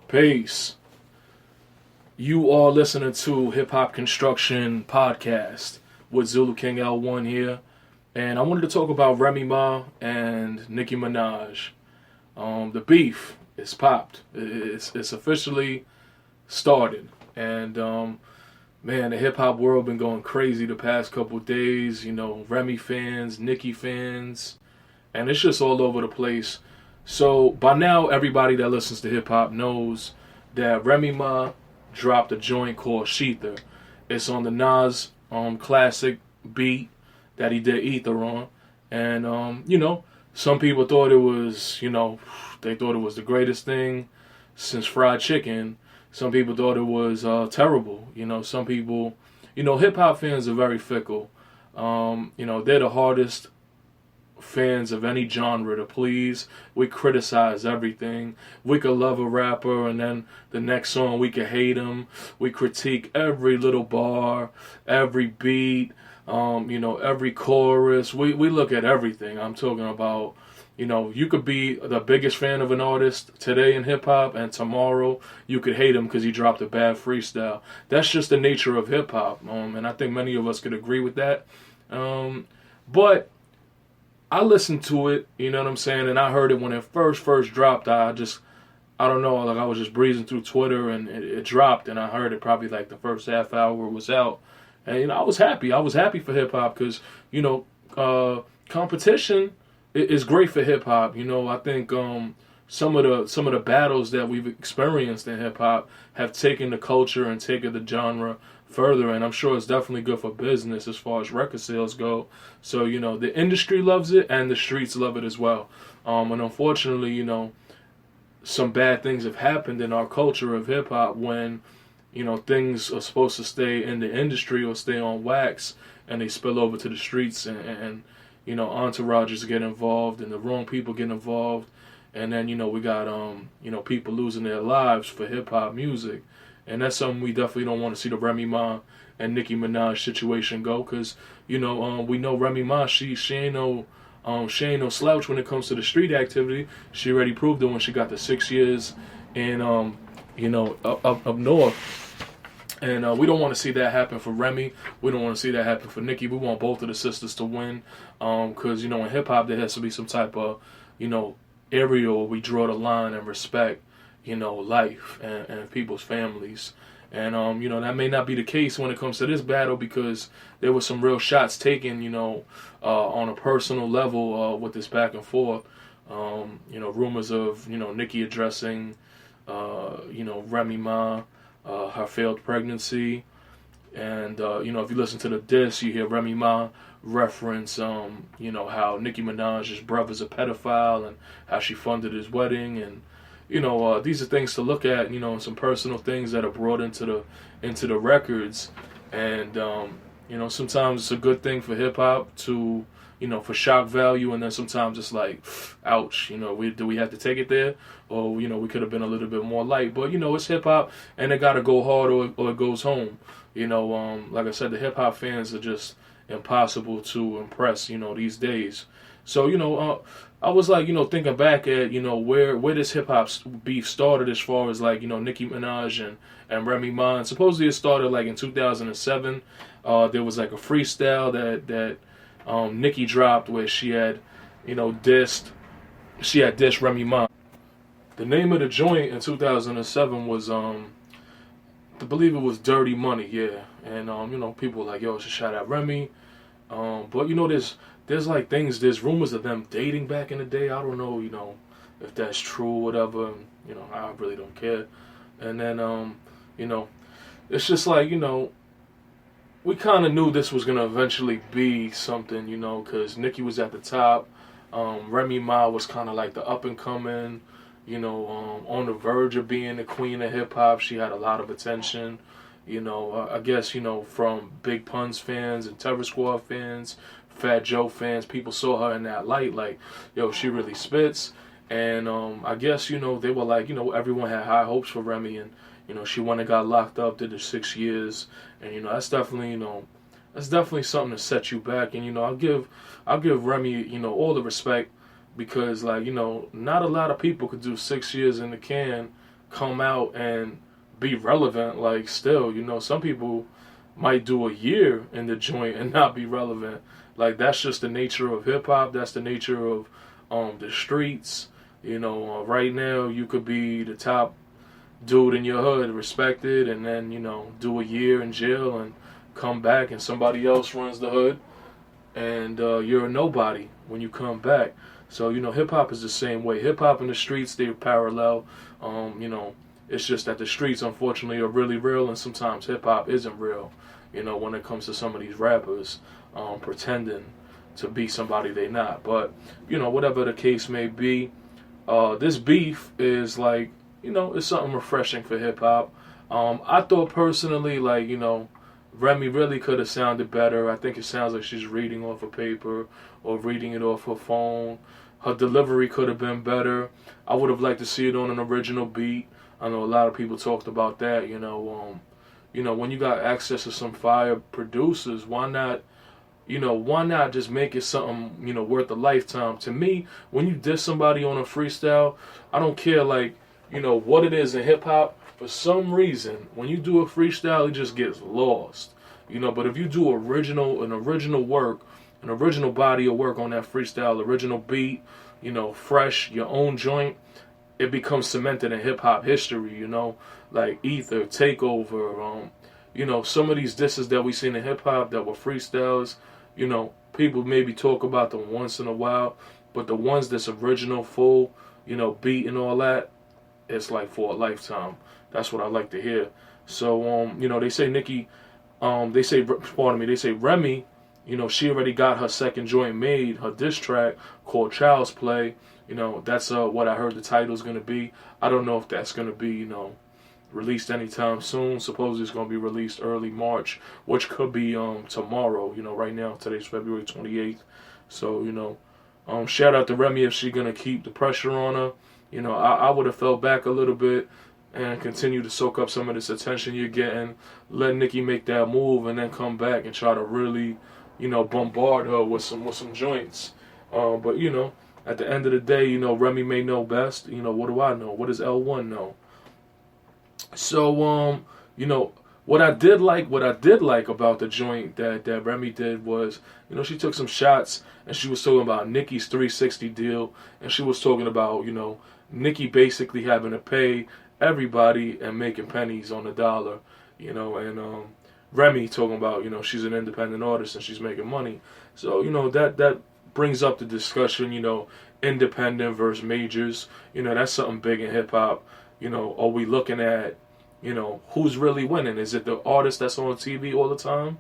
Peace. You are listening to Hip Hop Construction Podcast with Zulu King L1 here. And I wanted to talk about Remy Ma and Nicki Minaj. The beef is popped. It's officially started. And man, the hip hop world been going crazy the past couple days. You know, Remy fans, Nicki fans, and it's just all over the place. So by now, everybody that listens to hip hop knows that Remy Ma dropped a joint called Sheether. It's on the Nas classic beat that he did Ether on, and some people thought it was, they thought it was the greatest thing since fried chicken. Some people thought it was terrible. Some people, hip hop fans are very fickle. They're the hardest fans of any genre to please. We criticize everything. We could love a rapper and then the next song we could hate him. We critique every little bar, every beat, every chorus. We look at everything. I'm talking about, you could be the biggest fan of an artist today in hip hop and tomorrow you could hate him because he dropped a bad freestyle. That's just the nature of hip hop. And I think many of us could agree with that. But I listened to it, you know what I'm saying, and I heard it when it first dropped. I don't know, like I was just breezing through Twitter and it dropped, and I heard it probably like the first half hour it was out, and I was happy. I was happy for hip hop because competition is great for hip hop. I think some of the battles that we've experienced in hip hop have taken the culture and taken the genre further, and I'm sure it's definitely good for business as far as record sales go. So the industry loves it and the streets love it as well. And unfortunately, some bad things have happened in our culture of hip hop when things are supposed to stay in the industry or stay on wax and they spill over to the streets, and entourages get involved and the wrong people get involved, and then we got people losing their lives for hip hop music. And that's something we definitely don't want to see the Remy Ma and Nicki Minaj situation go, because we know Remy Ma, she ain't no slouch when it comes to the street activity. She already proved it when she got the 6 years in up north. And we don't want to see that happen for Remy. We don't want to see that happen for Nicki. We want both of the sisters to win, because in hip hop there has to be some type of area where we draw the line and respect life and people's families. And, that may not be the case when it comes to this battle, because there were some real shots taken, on a personal level with this back and forth. Rumors of, Nicki addressing, Remy Ma, her failed pregnancy. And, if you listen to the diss, you hear Remy Ma reference, how Nicki Minaj's brother's a pedophile and how she funded his wedding. And these are things to look at, and some personal things that are brought into the records. And sometimes it's a good thing for hip hop to, for shock value, and then sometimes it's like, ouch, do we have to take it there, or we could have been a little bit more light. But it's hip hop, and it gotta go hard or it goes home. Like I said, the hip hop fans are just impossible to impress, these days. So I was like, thinking back at, where this hip hop beef started, as far as like, Nicki Minaj and Remy Ma. And supposedly it started like in 2007. There was like a freestyle that Nicki dropped where she had, dissed Remy Ma. The name of the joint in 2007 was, I believe it was Dirty Money, yeah. And, people were like, yo, should shout out Remy. But, there's like things, there's rumors of them dating back in the day. I don't know, if that's true or whatever. I really don't care. And then, it's just like, we kind of knew this was going to eventually be something, because Nicki was at the top. Remy Ma was kind of like the up and coming, on the verge of being the queen of hip hop. She had a lot of attention. I guess, from Big Pun's fans and Terror Squad fans, Fat Joe fans, people saw her in that light, like, yo, she really spits. And I guess, they were like, everyone had high hopes for Remy, and, she went and got locked up, did the 6 years. And, that's definitely, something to set you back. And, I'll give Remy, all the respect, because, like, not a lot of people could do 6 years in the can come out and be relevant. Like, still, some people might do a year in the joint and not be relevant. Like, that's just the nature of hip hop. That's the nature of the streets. Right now you could be the top dude in your hood, respected, and then do a year in jail and come back, and somebody else runs the hood, and you're a nobody when you come back. So hip hop is the same way. Hip hop and the streets, they're parallel. It's just that the streets, unfortunately, are really real, and sometimes hip hop isn't real. When it comes to some of these rappers pretending to be somebody they not. But whatever the case may be, this beef is like, it's something refreshing for hip hop. I thought personally, like, Remy really could have sounded better. I think it sounds like she's reading off a paper or reading it off her phone. Her delivery could have been better. I would have liked to see it on an original beat. I know a lot of people talked about that. When you got access to some fire producers, why not just make it something, worth a lifetime? To me, when you diss somebody on a freestyle, I don't care, like, what it is in hip hop. For some reason, when you do a freestyle, it just gets lost. But if you do an original work, an original body of work on that freestyle, original beat, fresh, your own joint, it becomes cemented in hip hop history, like Ether, Takeover, some of these disses that we seen in hip hop that were freestyles, people maybe talk about them once in a while, but the ones that's original, full, beat and all that, it's like for a lifetime. That's what I like to hear. So, they say they say Remy, she already got her second joint made, her diss track called Child's Play. That's what I heard the title's going to be. I don't know if that's going to be, released anytime soon. Supposedly it's going to be released early March, which could be tomorrow. Right now, today's February 28th. So, shout out to Remy if she's going to keep the pressure on her. I would have fell back a little bit and continue to soak up some of this attention you're getting. Let Nicki make that move and then come back and try to really, bombard her with some joints. But at the end of the day, Remy may know best. What do I know? What does L1 know? So what I did like about the joint that Remy did was, she took some shots and she was talking about Nicki's 360 deal, and she was talking about, Nicki basically having to pay everybody and making pennies on the dollar, and Remy talking about, she's an independent artist and she's making money. So, that brings up the discussion, independent versus majors. That's something big in hip hop. Are we looking at, who's really winning? Is it the artist that's on TV all the time,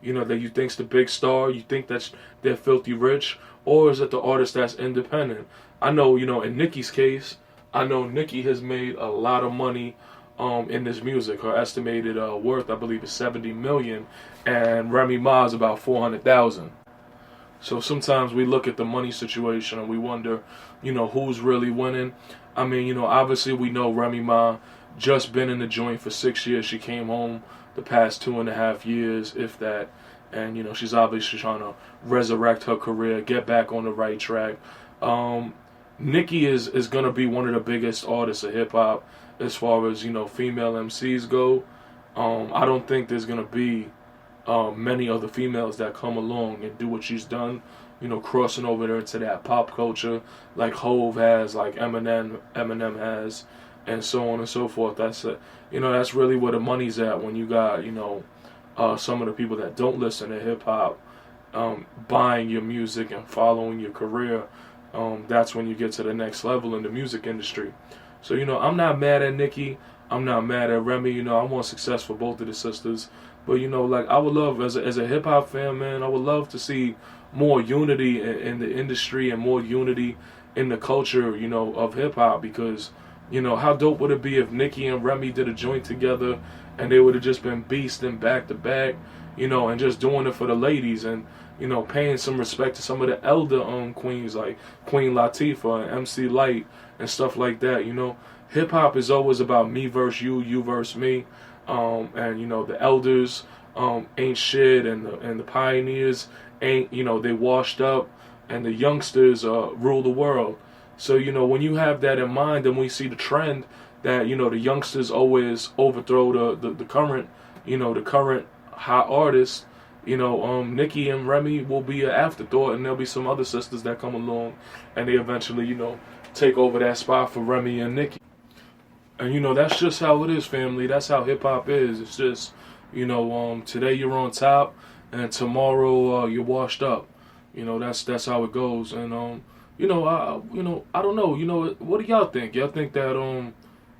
that you think's the big star, you think that they're filthy rich, or is it the artist that's independent? I know, in Nicki's case, I know Nicki has made a lot of money in this music. Her estimated worth, I believe, is $70 million, and Remy Ma's about $400,000. So sometimes we look at the money situation and we wonder, who's really winning. I mean, obviously we know Remy Ma just been in the joint for 6 years. She came home the past 2.5 years, if that. And, she's obviously trying to resurrect her career, get back on the right track. Nicki is going to be one of the biggest artists of hip-hop as far as, female MCs go. I don't think there's going to be many other females that come along and do what she's done, crossing over there into that pop culture like Hove has, like Eminem has, and so on and so forth. That's that's really where the money's at when you got, some of the people that don't listen to hip hop buying your music and following your career. That's when you get to the next level in the music industry. So, I'm not mad at Nicki. I'm not mad at Remy. I want success for both of the sisters. But, I would love, as a hip-hop fan, man, I would love to see more unity in the industry and more unity in the culture, of hip-hop. Because, how dope would it be if Nicki and Remy did a joint together and they would have just been beasting back-to-back, and just doing it for the ladies and, paying some respect to some of the elder queens like Queen Latifah and MC Lyte and stuff like that. Hip-hop is always about me versus you, you versus me. And the elders ain't shit, and the pioneers ain't, they washed up, and the youngsters rule the world. So when you have that in mind, and we see the trend that, you know, the youngsters always overthrow the current, you know, the current hot artists. You know, Nicki and Remy will be an afterthought, and there'll be some other sisters that come along, and they eventually, you know, take over that spot for Remy and Nicki. And you know, that's just how it is, family. That's how hip hop is. It's just, you know, today you're on top, and tomorrow you're washed up. You know, that's how it goes. And I don't know. You know, what do y'all think? Y'all think that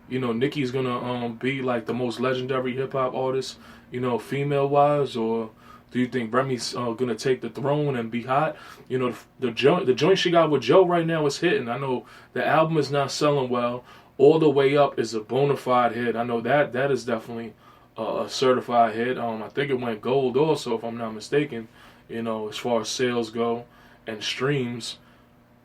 you know, Nicki's gonna be like the most legendary hip hop artist, you know, female wise, or do you think Remy's gonna take the throne and be hot? You know, the joint she got with Joe right now is hitting. I know the album is not selling well. All the Way Up is a bona fide hit. I know that is definitely a certified hit. I think it went gold also, if I'm not mistaken. You know, as far as sales go and streams.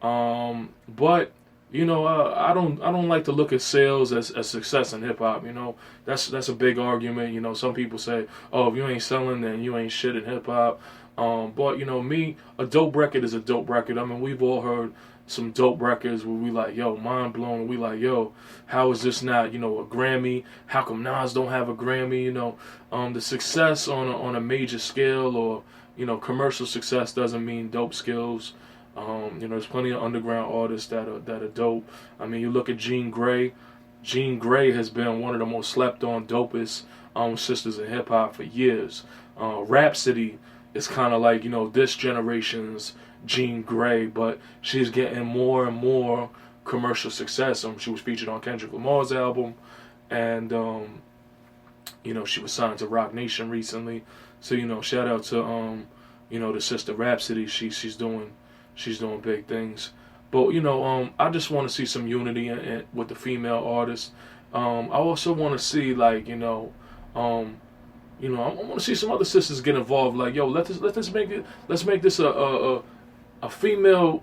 But you know, I don't like to look at sales as success in hip hop. You know, that's a big argument. You know, some people say, oh, if you ain't selling, then you ain't shit in hip hop. But you know, me, a dope record is a dope record. I mean, we've all heard some dope records where we like, yo, mind blown. And we like, yo, how is this not, you know, a Grammy? How come Nas don't have a Grammy? You know, the success on a major scale or, you know, commercial success doesn't mean dope skills. You know, there's plenty of underground artists that are dope. I mean, you look at Jean Grey. Jean Grey has been one of the most slept on, dopest sisters in hip hop for years. Rhapsody is kind of like, you know, this generation's Jean Grey, but she's getting more and more commercial success. She was featured on Kendrick Lamar's album, and you know, she was signed to Roc Nation recently. So, you know, shout out to you know, the sister Rhapsody. She's doing big things. But you know, I just want to see some unity with the female artists. I also want to see, like, you know, I want to see some other sisters get involved. Like, yo, let's make this a female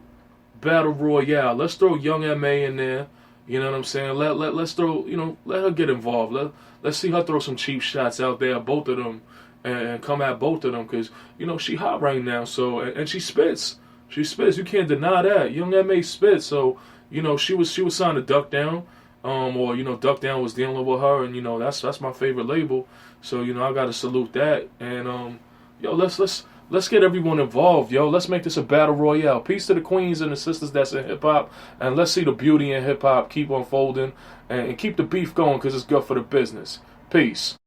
battle royale. Let's throw Young M.A. in there. You know what I'm saying? Let's throw, you know, let her get involved. Let's see her throw some cheap shots out there, both of them, and come at both of them, because you know she hot right now. So and she spits. She spits. You can't deny that. Young M.A. spits. So, you know, she was signed to Duck Down. Or, you know, Duck Down was dealing with her, and you know, that's my favorite label. So, you know, I gotta salute that. And yo, let's get everyone involved, yo. Let's make this a battle royale. Peace to the queens and the sisters that's in hip hop, and let's see the beauty in hip hop keep unfolding and keep the beef going, because it's good for the business. Peace.